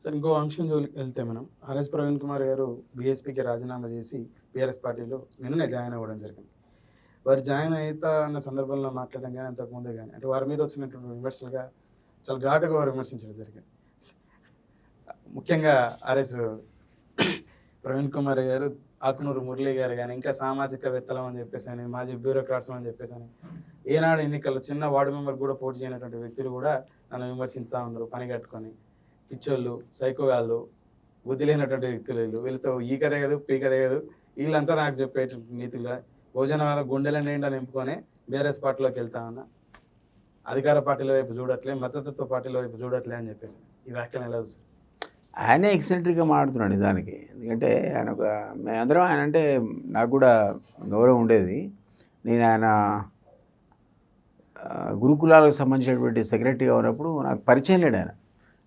Sir ఇంకో అంశం జోలికి వెళ్తే మనం ఆర్ఎస్ ప్రవీణ్ కుమార్ గారు బీఎస్పీకి రాజీనామా చేసి బీఆర్ఎస్ పార్టీలో నిన్ననే జాయిన్ అవ్వడం జరిగింది. వారు జాయిన్ అవుతా అన్న సందర్భంలో మాట్లాడడం కానీ అంతకుముందే కానీ అంటే వారి మీద వచ్చినటువంటి విమర్శలుగా చాలా ఘాటుగా వారు విమర్శించడం జరిగింది. ముఖ్యంగా ఆర్ఎస్ ప్రవీణ్ కుమార్ గారు, ఆకునూరు మురళి గారు కానీ ఇంకా సామాజికవేత్తలం అని చెప్పేసి అని, మాజీ బ్యూరోక్రాట్స్ అని చెప్పేసి అని, ఏనాడు ఎన్నికల్లో చిన్న వార్డు మెంబర్ కూడా పోటీ చేయనటువంటి వ్యక్తులు కూడా నన్ను విమర్శిస్తూ ఉన్నారు. పని కట్టుకొని పిచ్చోళ్ళు, సైకోగాళ్ళు, బుద్ధి లేనటువంటి వ్యక్తులు వీళ్ళతో ఈ కథ కాదు పీ కథ కాదు, వీళ్ళంతా నాకు చెప్పేటువంటి నీతిగా భోజనాల గుండెల నిండా నింపుకొని బీఆర్ఎస్ పార్టీలోకి వెళ్తా ఉన్నా, అధికార పార్టీల వైపు చూడట్లే, మద్దతు పార్టీల వైపు చూడట్లే అని చెప్పేసి ఈ వ్యాఖ్యలు ఎలా వస్తుంది? ఆయనే ఎక్సెంట్రిక్గా మాట్లాడుతున్నాడు దానికి. ఎందుకంటే ఆయన మేమందరం ఆయన అంటే నాకు కూడా గౌరవం ఉండేది. నేను ఆయన గురుకులాలకు సంబంధించినటువంటి సెక్రటరీగా ఉన్నప్పుడు నాకు పరిచయం లేడు ఆయన.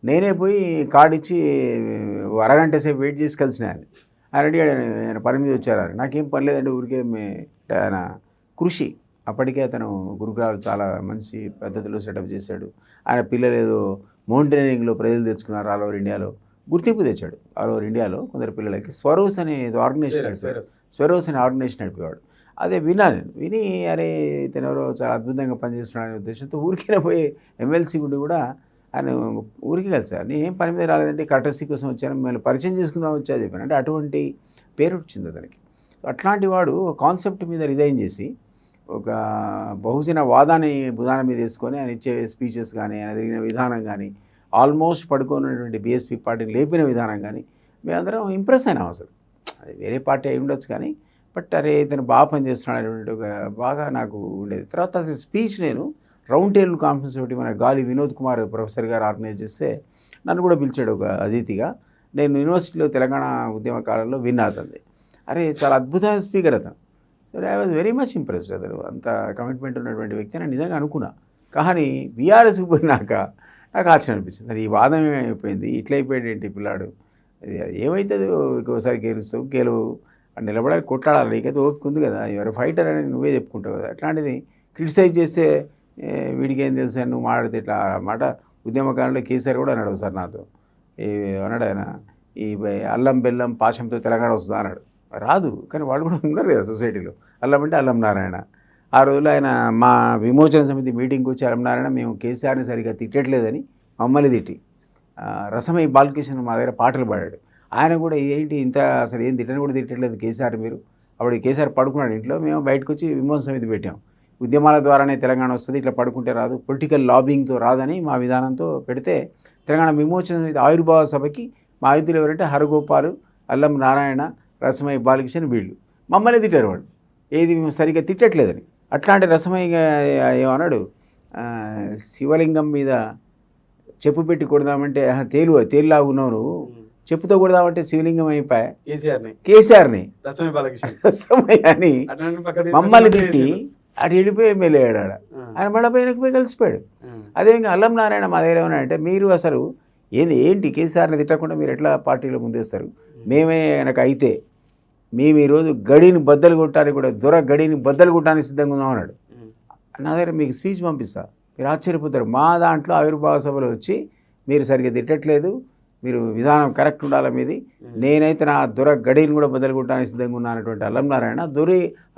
నేనే పోయి కార్డు ఇచ్చి అరగంట సేపు వెయిట్ చేసి కలిసిన ఆయన అడిగాడు, ఆయన పని మీద వచ్చారు. నాకేం పని లేదంటే ఊరికే ఆయన కృషి. అప్పటికే అతను గురుకులాలు చాలా మంచి పద్ధతిలో సెటప్ చేశాడు. ఆయన పిల్లలు ఏదో మౌంటైనింగ్లో ప్రజలు తెచ్చుకున్నారు, ఆల్ ఓవర్ ఇండియాలో గుర్తింపు తెచ్చాడు. ఆల్ ఓవర్ ఇండియాలో కొందరు పిల్లలకి స్వరోస్ అనే ఆర్గనైజేషన్ నడిపాడు. స్వరోస్ అనే ఆర్గనైజేషన్ నడిపేవాడు. అదే విన్నాను. విని అరే ఇతను ఎవరో చాలా అద్భుతంగా పనిచేస్తున్నాడు అనే ఉద్దేశంతో ఊరికే పోయి ఎమ్మెల్సీ గుడి కూడా ఆయన ఊరికి కలిసారు. నేను ఏం పని మీద రాలేదంటే కటర్సీ కోసం వచ్చాను, మిమ్మల్ని పరిచయం చేసుకుందాం వచ్చా చెప్పాను. అంటే అటువంటి పేరు వచ్చింది అతనికి. అట్లాంటి వాడు కాన్సెప్ట్ మీద రిజైన్ చేసి ఒక బహుజన వాదాన్ని భుజాన మీద వేసుకొని ఆయన ఇచ్చే స్పీచెస్ కానీ, ఆయన తిరిగిన విధానం కానీ, ఆల్మోస్ట్ పడుకున్నటువంటి బీఎస్పీ పార్టీని లేపిన విధానం కానీ మేమందరం ఇంప్రెస్ అయినాం. అసలు అది వేరే పార్టీ అయి ఉండొచ్చు కానీ బట్ అరే ఇతను బాగా పనిచేస్తున్నాడు అనేటువంటి ఒక బాగా నాకు ఉండేది. తర్వాత అసలు స్పీచ్ నేను రౌండ్ టేబుల్ కాన్ఫరెన్స్ ఒకటి మన గాలి వినోద్ కుమార్ ప్రొఫెసర్ గారు ఆర్గనైజ్ చేస్తే నన్ను కూడా పిలిచాడు ఒక అతిథిగా. నేను యూనివర్సిటీలో తెలంగాణ ఉద్యమ కాలంలో విన్నా అతనిది. అరే చాలా అద్భుతమైన స్పీకర్ అతను. So I was very much impressed. అతను అంత కమిట్మెంట్ ఉన్నటువంటి వ్యక్తి అని నిజంగా అనుకున్నా. కానీ బీఆర్ఎస్కి పోయినాక నాకు ఆశ్చర్యం అనిపించింది. అది ఈ వాదం ఏమైపోయింది, ఇట్లా అయిపోయాడు ఏంటి పిల్లాడు, ఏమవుతుంది ఇంకోసారి గెలువు నిలబడాలి, కొట్లాడాలి, నీకైతే ఓపిక ఉంది కదా, ఎవరు ఫైటర్ అని నువ్వే చెప్పుకుంటావు కదా. అట్లాంటిది క్రిటిసైజ్ చేస్తే వీడికి ఏం తెలుసు అని నువ్వు మాట్లాడితే ఇట్లా మాట. ఉద్యమకాలంలో కేసీఆర్ కూడా అన్నాడు సార్ నాతో, అన్నాడు ఆయన, ఈ అల్లం బెల్లం పాశంతో తెలంగాణ వస్తుందా అన్నాడు. రాదు, కానీ వాళ్ళు కూడా ఉన్నారు కదా సొసైటీలో. అల్లం అంటే అల్లం నారాయణ. ఆ రోజుల్లో ఆయన మా విమోచన సమితి మీటింగ్కి వచ్చి అల్లం నారాయణ మేము కేసీఆర్ని సరిగ్గా తిట్టట్లేదని మమ్మల్ని తిట్టి రసమై బాలకృష్ణ మా దగ్గర పాటలు పాడాడు. ఆయన కూడా ఏంటి ఇంత అసలు ఏం తిట్టని కూడా తిట్టట్లేదు కేసీఆర్ మీరు. అప్పుడు కేసీఆర్ పడుకున్నాడు ఇంట్లో, మేము బయటకు వచ్చి విమోచన సమితి పెట్టాం. ఉద్యమాల ద్వారానే తెలంగాణ వస్తుంది, ఇట్లా పడుకుంటే రాదు, పొలిటికల్ లాబింగ్తో రాదని మా విధానంతో పెడితే తెలంగాణ విమోచన సమితి ఆవిర్భావ సభకి మా అతిథులు ఎవరంటే హరగోపాలు, అల్లం నారాయణ, రసమయ్య బాలకృష్ణ వీళ్ళు. మమ్మల్ని తిట్టారు వాళ్ళు, ఏది మేము సరిగ్గా తిట్టట్లేదని. అట్లాంటి రసమయ్య ఏమన్నాడు, శివలింగం మీద చెప్పు పెట్టి కొడదామంటే తేలులాగున్నావు నువ్వు, చెప్పుతో కొడదామంటే శివలింగం అయిపోయా కేసీఆర్ని రసమయ్య అని మమ్మల్ని తిట్టి అటు వెళ్ళిపోయి ఎమ్మెల్యే ఆడ. ఆయన మళ్ళీ వెనక్కి పోయి కలిసిపోయాడు. అదేవిధంగా అల్లం నారాయణ మా దగ్గర ఏమన్నాడంటే, మీరు అసలు ఏంటి కేసీఆర్ని తిట్టకుండా మీరు ఎట్లా పార్టీలో ముందేస్తారు, మేమే ఆయనకు అయితే మేము ఈరోజు గడిని బద్దలు కొట్టడానికి కూడా దొర గడిని బద్దలు కొట్టడానికి సిద్ధంగా ఉన్నాం అన్నాడు. నా దగ్గర మీకు స్పీచ్ పంపిస్తా, మీరు ఆశ్చర్యపోతారు. మా దాంట్లో ఆవిర్భావ సభలో వచ్చి మీరు సరిగ్గా తిట్టట్లేదు, మీరు విధానం కరెక్ట్ ఉండాలి మీది, నేనైతే నా దొర గడిని కూడా బద్దలు కొట్టడానికి సిద్ధంగా ఉన్నా అన్నటువంటి అల్లం నారాయణ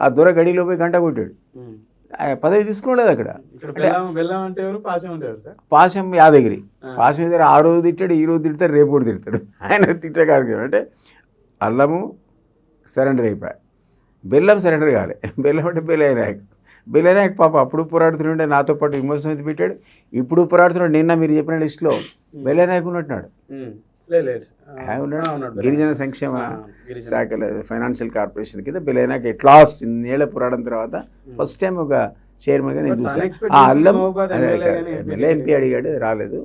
ఆ దొర గడిలో పోయి గంట కొట్టాడు. పదవి తీసుకోలేదు అక్కడ. పాశం యాదగిరి, పాశం దగ్గర ఆ రోజు తిట్టాడు, ఈ రోజు తిడతాడు, రేపు కూడా తిడతాడు. ఆయన తిట్టే కార్యక్రమం అంటే అల్లము సరెండర్ అయిపోయా, బెల్లం సరెండర్ కావాలి. బెల్లం అంటే బెల్లనాయక్ పాప అప్పుడు పోరాడుతుండే, నాతో పాటు విమర్శన మీద పెట్టాడు, ఇప్పుడు పోరాడుతున్నాడు. నిన్న మీరు చెప్పిన లిస్టులో బెల్లనాయక్ ఉన్నట్టున్నాడు. గిరిజన సంక్షేమ శాఖల ఫైనాన్షియల్ కార్పొరేషన్ కింద బెల్లనాయక్ ఎట్ లాస్ట్ ఇన్నేళ్ల పోరాటం తర్వాత ఫస్ట్ టైం ఒక చైర్మన్గా నేను చూసాను. అల్లం ఎమ్మెల్యే ఎంపీ అడిగాడు, రాలేదు.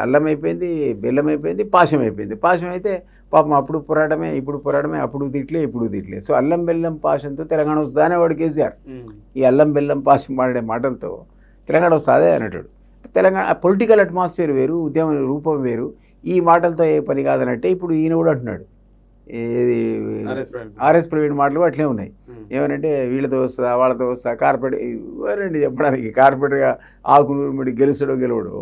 అల్లం అయిపోయింది, బెల్లం అయిపోయింది, పాశం అయిపోయింది. పాశం అయితే పాపం అప్పుడు పోరాటమే, ఇప్పుడు పోరాటమే, అప్పుడు తిట్లే, ఇప్పుడు తిట్లే. సో అల్లం బెల్లం పాశంతో తెలంగాణ వస్తుందనే వాడు కేసీఆర్. ఈ అల్లం బెల్లం పాశం వాడే మాటలతో తెలంగాణ వస్తుందే అనేటాడు. తెలంగాణ పొలిటికల్ అట్మాస్ఫియర్ వేరు, ఉద్యమ రూపం వేరు, ఈ మాటలతో ఏ పని కాదనంటే ఇప్పుడు ఈయన కూడా అంటున్నాడు ఏది ఆర్ఎస్ ప్రవీణ్ మాటలు అట్లే ఉన్నాయి. ఏమనంటే వీళ్ళతో వస్తా వాళ్ళతో వస్తా కార్పొరేట్ ఎవరండి చెప్పడానికి, కార్పొరేట్గా ఆకునూరు ముడి గెలుస్తాడో గెలవడో,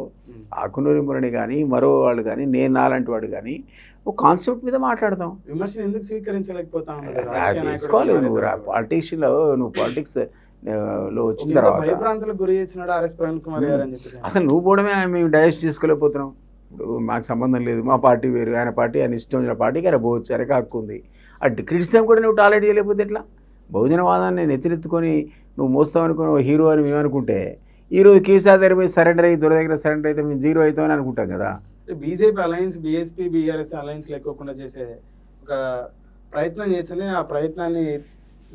ఆకునూరు మురళి కానీ మరో వాళ్ళు కానీ నేను నాలాంటి వాడు కానీ ఒక కాన్సెప్ట్ మీద మాట్లాడతాం. విమర్శను ఎందుకు స్వీకరించలేకపోతా తీసుకోవాలి. నువ్వు పాలిటిషియన్లో నువ్వు పాలిటిక్స్ లో వచ్చిన తర్వాత భయభ్రాంతులకు గురి చేసినాడు ఆర్ఎస్ ప్రవీణ్ కుమార్ గారు అని చెప్పేసి అసలు నువ్వు పోవడమే మేము డైజెస్ట్ చేసుకోలేకపోతున్నాం. ఇప్పుడు మాకు సంబంధం లేదు, మా పార్టీ వేరు, ఆయన పార్టీ ఆయన ఇష్టం వచ్చిన పార్టీకి ఆయన పోవచ్చు, ఆయనకు హక్కు ఉంది. అటు క్రిటిసిజం కూడా నువ్వు టాలరేట్ చేయలేకపోతే ఎట్లా? బహుజనవాదాన్ని నెత్తినెత్తుకొని నువ్వు మోస్తావు అనుకుని హీరో అని మేము అనుకుంటే ఈరోజు కేసీఆర్ దగ్గర పోయి సరెండర్ అయ్యి దొర దగ్గర సరెండర్ అయితే మేము జీరో అవుతామని అనుకుంటాం కదా. BJP alliance, BSP BRS alliance లేకోకుండా చేసే ఒక ప్రయత్నం చేస్తే ఆ ప్రయత్నాన్ని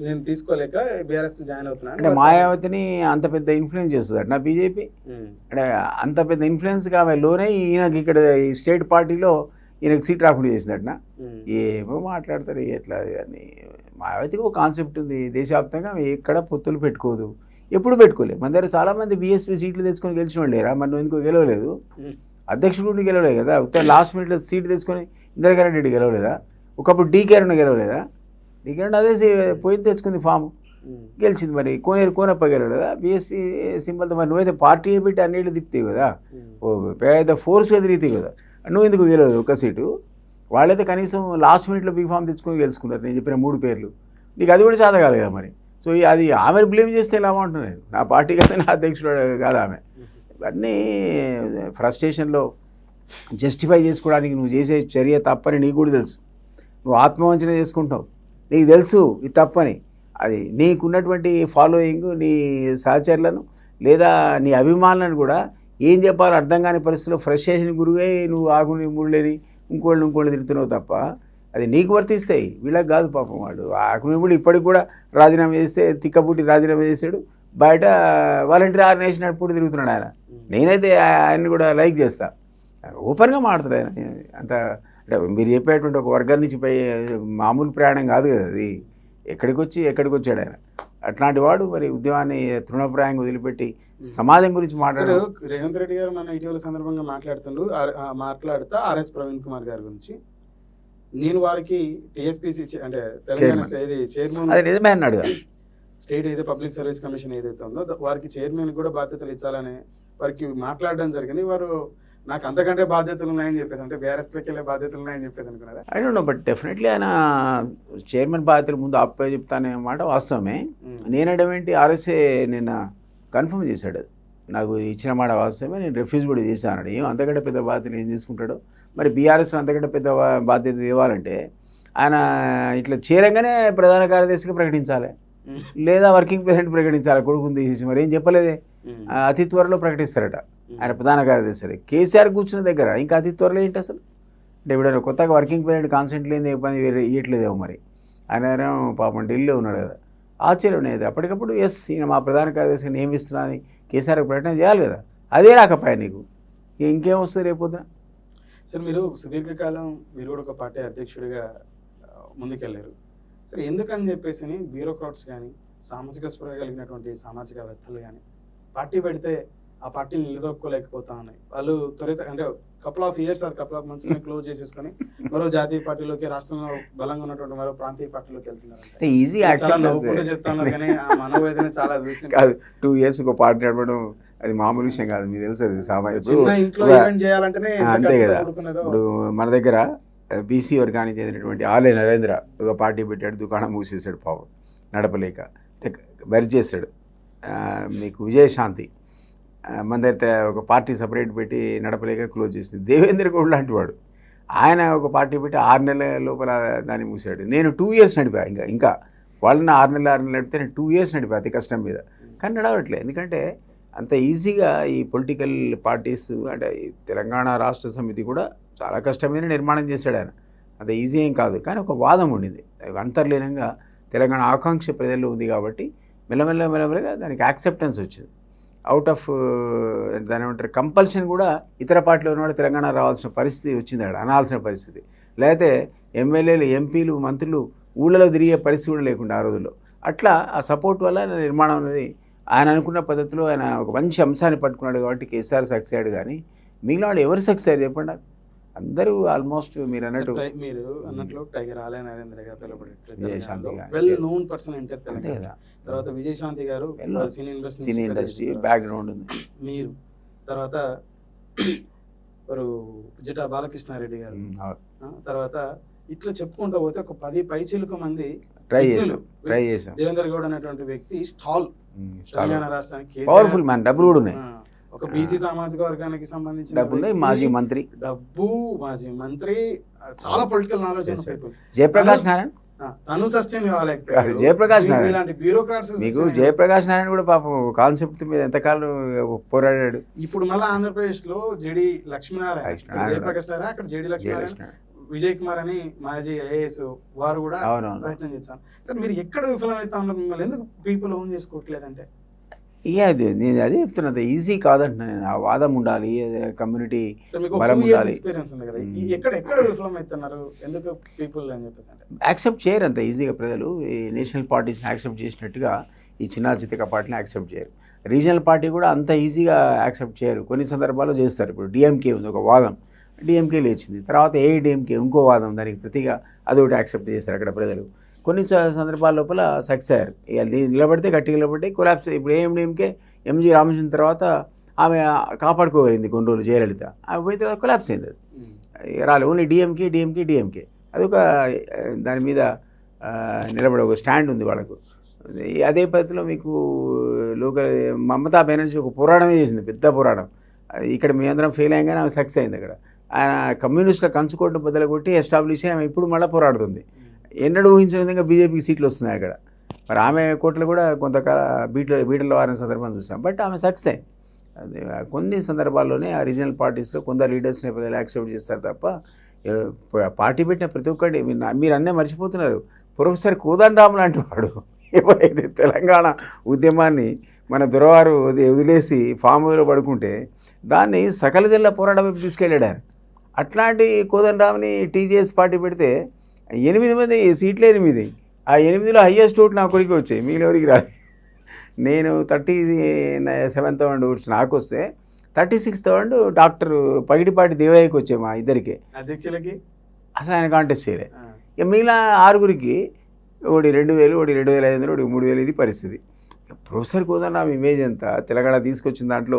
నేను తీసుకోలేక బీఆర్ఎస్ జాయిన్ అవుతున్నాను అంటే మాయావతిని అంత పెద్ద ఇన్ఫ్లుయెన్స్ చేస్తుంది నా బీజేపీ. అంటే అంత పెద్ద ఇన్ఫ్లుయెన్స్ కావాలోనే ఈయనకి ఇక్కడ ఈ స్టేట్ పార్టీలో ఈయనకు సీట్ రాకుండా చేసిందట. ఏమో మాట్లాడతారు ఎట్లా అని. మాయావతికి ఒక కాన్సెప్ట్ ఉంది, దేశవ్యాప్తంగా ఎక్కడ పొత్తులు పెట్టుకోదు, ఎప్పుడు పెట్టుకోలేదు. మన దగ్గర చాలామంది బీఎస్పీ సీట్లు తెచ్చుకొని గెలిచి ఉండేరా, మరి నువ్వు ఎందుకో గెలవలేదు? అధ్యక్షుడు గెలవలేదు కదా, ఉత్తర లాస్ట్ మినిట్లో సీట్ తెచ్చుకొని ఇందిరాకరణ్ రెడ్డి గెలవలేదా? ఒకప్పుడు డీకేరణ గెలవలేదా? డీకేరణ అదే పోయి తెచ్చుకుంది ఫామ్, గెలిచింది. మరి కోనప్ప గెలవలేదా బీఎస్పీ సింబల్తో? మరి నువ్వైతే పార్టీ పెట్టి అన్నిళ్ళు తిప్పుతావు కదా, ఓ పెద్ద ఫోర్స్గా తిరుగుతావు కదా, నువ్వు ఎందుకు గెలవదు ఒక సీటు? వాళ్ళైతే కనీసం లాస్ట్ మినిట్లో బీ ఫామ్ తెచ్చుకొని గెలుచుకున్నారు. నేను చెప్పిన 3 పేర్లు, నీకు అది కూడా చేత కాదు కదా మరి. సో అది ఆమె బ్లేమ్ చేస్తే ఎలా బాగుంటుంది? నేను నా పార్టీ కదా, నా అధ్యక్షుడు కాదు ఆమె. ఇవన్నీ ఫ్రస్ట్రేషన్లో జస్టిఫై చేసుకోవడానికి నువ్వు చేసే చర్య తప్పని నీకు కూడా తెలుసు. నువ్వు ఆత్మవంచన చేసుకుంటావు, నీకు తెలుసు ఇది తప్పని. అది నీకున్నటువంటి ఫాలోయింగ్, నీ సహచరులను లేదా నీ అభిమానులను కూడా ఏం చెప్పాలో అర్థం కాని పరిస్థితుల్లో ఫ్రస్ట్రేషన్ గురువే నువ్వు ఆకుని ముళ్ళని ఇంకోళ్ళు తిరుగుతున్నావు తప్ప అది నీకు వర్తిస్తాయి, వీళ్ళకి కాదు. పాపం వాడు ఆకుని ముళ్ళు ఇప్పటికి కూడా రాజీనామా చేస్తే తిక్కపుట్టి రాజీనామా చేశాడు, బయట వాలంటీర్ ఆర్గనైజేషన్ నడుపుకుంటూ తిరుగుతున్నాడు ఆయన. నేనైతే ఆయన్ని కూడా లైక్ చేస్తా, ఓపెన్గా మాట్లాడతాడు ఆయన. అంత అంటే మీరు చెప్పేటువంటి ఒక వర్గం నుంచి పై మామూలు ప్రయాణం కాదు కదా అది. ఎక్కడికి వచ్చాడు ఆయన. అట్లాంటి వాడు మరి ఉద్యమాన్ని తృణప్రాయంగా వదిలిపెట్టి సమాజం గురించి మాట్లాడారు. రేవంత్ రెడ్డి గారు మన ఇటీవల సందర్భంగా మాట్లాడుతూ ఆర్ఎస్ ప్రవీణ్ కుమార్ గారి గురించి నేను వారికి టీఎస్పీసీ అంటే తెలంగాణ చైర్మన్ అది నిజమే అన్నాడు. స్టేట్ ఏదో పబ్లిక్ సర్వీస్ కమిషన్ ఏదైతే ఉందో వారికి చైర్మన్ కూడా బాధ్యతలు ఇచ్చాలని వారికి మాట్లాడడం జరిగింది. వారు నాకు అంతకంటే బాధ్యతలు ఉన్నాయని చెప్పేసి, అంటే బీఆర్ఎస్లోకి వెళ్ళే బాధ్యతలు ఉన్నాయని చెప్పేసి అనుకున్నారా? I don't know, but definitely ఆయన చైర్మన్ బాధ్యతలు ముందు అప్పే చెప్తానే మాట వాస్తవమే. నేనడం ఏంటి, ఆర్ఎస్ఏ నిన్న కన్ఫర్మ్ చేశాడు అది నాకు ఇచ్చిన మాట వాస్తవమే, నేను రిఫ్యూజ్ కూడా చేశాను అన్నాడు. ఏం అంతకంటే పెద్ద బాధ్యతలు ఏం తీసుకుంటాడో మరి. బీఆర్ఎస్లో అంతకంటే పెద్ద బాధ్యత ఇవ్వాలంటే ఆయన ఇట్లా చేరంగానే ప్రధాన కార్యదర్శిగా ప్రకటించాలి, లేదా వర్కింగ్ ప్రెసిడెంట్ ప్రకటించాలి. కొడుకుని తీసేసి మరి ఏం చెప్పలేదే. అతి త్వరలో ప్రకటిస్తారట ఆయన ప్రధాన కార్యదర్శి. కేసీఆర్ కూర్చున్న దగ్గర ఇంకా అతి త్వరలో ఏంటి అసలు? అంటే ఇప్పుడు కొత్తగా వర్కింగ్ ప్రెసిడెంట్ కాన్సెంట్ లేని ఇబ్బంది ఇవ్వట్లేదేమో మరి. ఆయన పాపం ఢిల్లీలో ఉన్నాడు కదా, ఆశ్చర్యం అనేది. అప్పటికప్పుడు ఈయన మా ప్రధాన కార్యదర్శిని నియమిస్తున్నా అని కేసీఆర్ ప్రకటన చేయాలి కదా. అదే రాకపోయా నీకు, ఇంకేం వస్తుంది రేపొద్దున? సార్ మీరు సుదీర్ఘకాలం మీరు కూడా ఒక పార్టీ అధ్యక్షుడిగా ముందుకెళ్ళారు. సరే ఎందుకని చెప్పేసి బ్యూరోక్రాట్స్ కానీ సామాజిక స్పృహ కలిగినటువంటి సామాజికవేత్తలు కానీ పార్టీ పెడితే ఆ పార్టీని నిలదొక్కోలేకపోతా ఉన్నాయి. వాళ్ళు అంటే కపుల్ ఆఫ్ మంత్స్ క్లోజ్ చేసేసుకొని మరో జాతీయ పార్టీలోకి, రాష్ట్రంలో బలంగా ఉన్నటువంటి మరో ప్రాంతీయ పార్టీలోకి వెళ్తున్నారు. ఈజీ చెప్తున్నారు కానీ ఆ మనోవేదన చాలా చూసి కాదు. 2 years ఒక పార్టీ నడపడం అది మామూలు విషయం కాదు, మీకు తెలుసు. అది ఇంట్లో ఈవెంట్ చేయాలంటేనే అంతే కదా. ఇప్పుడు మన దగ్గర బీసీ వర్గానికి చెందినటువంటి ఆలయ నరేంద్ర ఒక పార్టీ పెట్టాడు, దుకాణం మూసేసాడు పాపం నడపలేక, బరి చేశాడు. మీకు విజయశాంతి మన దగ్గర ఒక పార్టీ సపరేట్ పెట్టి నడపలేక క్లోజ్ చేసింది. దేవేంద్ర గౌడ్ లాంటి వాడు ఆయన ఒక పార్టీ పెట్టి 6 నెలల లోపల దాన్ని మూసాడు. నేను 2 years నడిపా. ఇంకా వాళ్ళని 6 నెలలు నడిపితే నేను 2 years నడిపా అతి కష్టం మీద. కానీ నడవట్లేదు, ఎందుకంటే అంత ఈజీగా ఈ పొలిటికల్ పార్టీస్ అంటే తెలంగాణ రాష్ట్ర సమితి కూడా చాలా కష్టమైన నిర్మాణం చేశాడు ఆయన. అంత ఈజీ ఏం కాదు, కానీ ఒక వాదం ఉండింది అంతర్లీనంగా. తెలంగాణ ఆకాంక్ష ప్రజల్లో ఉంది కాబట్టి మెల్లమెల్లగా దానికి యాక్సెప్టెన్స్ వచ్చింది. అవుట్ ఆఫ్ దాని ఏమంటారు కంపల్షన్ కూడా ఇతర పార్టీలో ఉన్నవాడు తెలంగాణ రావాల్సిన పరిస్థితి వచ్చింది, అక్కడ అనాల్సిన పరిస్థితి. లేకపోతే ఎమ్మెల్యేలు, ఎంపీలు, మంత్రులు ఊళ్ళలో తిరిగే పరిస్థితి కూడా లేకుండా ఆ రోజుల్లో. అట్లా ఆ సపోర్ట్ వల్ల నిర్మాణం అనేది ఆయన అనుకున్న పద్ధతిలో ఆయన ఒక మంచి అంశాన్ని పట్టుకున్నాడు కాబట్టి కేసీఆర్ సక్సెస్ అయ్యాడు. కానీ మిగిలిన వాళ్ళు ఎవరు సక్సెస్ అయ్యారు చెప్పండి? అందరూ ఆల్మోస్ట్ మీరు అన్నట్టు మీరు అన్నట్లు టైగర్ ఆలయ నరేంద్ర గారు విజయశాంతి గారు. వెల్ నోన్ పర్సన్ ఎంటర్ అంతే తెలంగాణ. కదా. తర్వాత విజయశాంతి గారు సినీ ఇండస్ట్రీ బ్యాక్గ్రౌండ్ ఉంది. మీరు తర్వాత జిటా బాలకృష్ణారెడ్డి గారు, తర్వాత ఇట్లా చెప్పుకుంటూ పోతే ఒక 10 పైచిలుకు మంది ట్రై చేసాం. దేవేందర్ గౌడ్ అనేటువంటి వ్యక్తి స్టాల్ తెలంగాణ రాష్ట్రానికి పవర్ఫుల్ మ్యాన్, డబ్బులు కూడా ఉన్నాయి. ఒక బీసీ సామాజిక వర్గానికి సంబంధించిన డబ్బులు ఉన్నాయి. మాజీ మంత్రి, మాజీ మంత్రి, చాలా పొలిటికల్ నాలెడ్జ్ ఉన్న పీపుల్. జయప్రకాష్ నారాయణ తను సస్టైన్ కావాలి. జయప్రకాష్ నారాయణ ఇలాంటి బ్యూరోక్రాట్స్ మీకు జయప్రకాష్ నారాయణ కూడా పాపం కాన్సెప్ట్ మీద ఎంతకాలం పోరాడాడు. ఇప్పుడు మళ్ళీ ఆంధ్రప్రదేశ్ లో జేడి లక్ష్మీనారాయణ, జయప్రకాష్ నారాయణ, అక్కడ జేడి లక్ష్మీనారాయణ, విజయ్ కుమార్ అని మాజీ ఐఏఎస్ వారు కూడా ప్రయత్నం చేస్తాను. సార్ మీరు ఎక్కడ విఫలమవుతా ఉన్నారు? మిమ్మల్ని ఎందుకు పీపుల్ ఓన్ చేసుకోవట్లేదంటే? ఇక అది నేను అదే చెప్తున్నా, ఈజీ కాదంటున్నా నేను. ఆ వాదం ఉండాలి, కమ్యూనిటీ బలం ఉండాలి. ఎక్స్పీరియన్స్ ఉంది కదా, ఎక్కడ విఫలమవుతున్నారు ఎందుకు పీపుల్ అని చెప్పేసి అంటే యాక్సెప్ట్ చేయరు అంత ఈజీగా ప్రజలు. ఈ నేషనల్ పార్టీస్ని యాక్సెప్ట్ చేసినట్టుగా ఈ చిన్న చితక పార్టీని యాక్సెప్ట్ చేయరు. రీజనల్ పార్టీ కూడా అంత ఈజీగా యాక్సెప్ట్ చేయరు. కొన్ని సందర్భాల్లో చేస్తారు. ఇప్పుడు డిఎంకే ఉంది ఒక వాదం, డిఎంకే లేచింది. తర్వాత ఏఐడిఎంకే ఇంకో వాదం, దానికి ప్రతిగా అదొకటి యాక్సెప్ట్ చేస్తారు అక్కడ ప్రజలు. కొన్ని సందర్భాల లోపల సక్సెస్ అయ్యారు. ఇక నిలబడితే గట్టిగా నిలబడి కొలాప్స్. ఇప్పుడు ఏఎండిఎంకే ఎంజీ రామచంద్ర తర్వాత ఆమె కాపాడుకోగలిగింది కొన్ని రోజులు జయలలిత. ఆమె పోయిన తర్వాత కొలాప్స్ అయింది. అది రాలేదు. ఓన్లీ డిఎంకే అదొక దాని మీద నిలబడే ఒక స్టాండ్ ఉంది వాళ్ళకు. అదే పద్ధతిలో మీకు లోకల్ మమతా బెనర్జీ ఒక పోరాటమే చేసింది, పెద్ద పోరాటం. ఇక్కడ మీ అందరం ఫెయిల్ అయ్యాగానే ఆమె సక్సెస్ అయింది. అక్కడ ఆయన కమ్యూనిస్టుల కంచుకోవడం బదులుకొట్టి ఎస్టాబ్లిష్ అయ్యి ఆమె ఇప్పుడు మళ్ళీ పోరాడుతుంది. ఎన్నడూ ఊహించిన విధంగా బీజేపీకి సీట్లు వస్తున్నాయి అక్కడ. మరి ఆమె కోట్లు కూడా కొంతకాల బీటల వారిన సందర్భం చూసాం. బట్ ఆమె సక్సెస్ అయింది. అది కొన్ని సందర్భాల్లోనే ఆ రీజనల్ పార్టీస్లో కొందరు లీడర్స్ని ప్రజలు యాక్సెప్ట్ చేస్తారు తప్ప పార్టీ పెట్టిన ప్రతి ఒక్కటి మీరు అన్నీ మర్చిపోతున్నారు. ప్రొఫెసర్ కోదండరామ్ లాంటి వాడు ఎవరైతే తెలంగాణ ఉద్యమాన్ని మన దొరవారు వదిలేసి ఫామ్ హౌస్లో పడుకుంటే దాన్ని సకల జిల్లా పోరాటం వైపు తీసుకెళ్ళాడు. అట్లాంటి కోదండరామ్ని టీజేఎస్ పార్టీ పెడితే 8 మంది సీట్లు 8. ఆ 8లో హయ్యెస్ట్ ఓట్లు నా కొరికి వచ్చాయి, మీరెవరికి రాదు. నేను 37,000 ఓట్స్ నాకు వస్తే 36,000 డాక్టర్ పగిడిపాటి దేవయ్యకి వచ్చాయి మా ఇద్దరికి అధ్యక్షులకి. అసలు ఆయన కాంటెస్ట్ చేయలే. ఇక మిగిలిన 6గురికి ఒకటి 2,000, ఒకటి 2,500, ఒకటి 3,000. ఇది పరిస్థితి. ప్రొఫెసర్ కోదండరామ్ ఇమేజ్ ఎంత తెలంగాణ తీసుకొచ్చిన దాంట్లో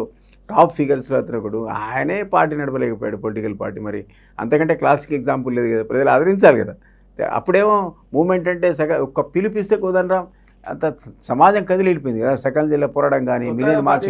టాప్ ఫిగర్స్లో అతను ఒకడు. ఆయనే పార్టీ నడపలేకపోయాడు, పొలిటికల్ పార్టీ. మరి అంతకంటే క్లాసిక్ ఎగ్జాంపుల్ లేదు కదా, ప్రజలు ఆదరించాలి కదా. అప్పుడేమో మూమెంట్ అంటే ఒక్క పిలిపిస్తే కోదండరామ్ అంత సమాజం కదిలి వెళ్ళిపోయింది కదా. సకల జిల్లా పోరాటం కానీ మిలియన్ మార్చ్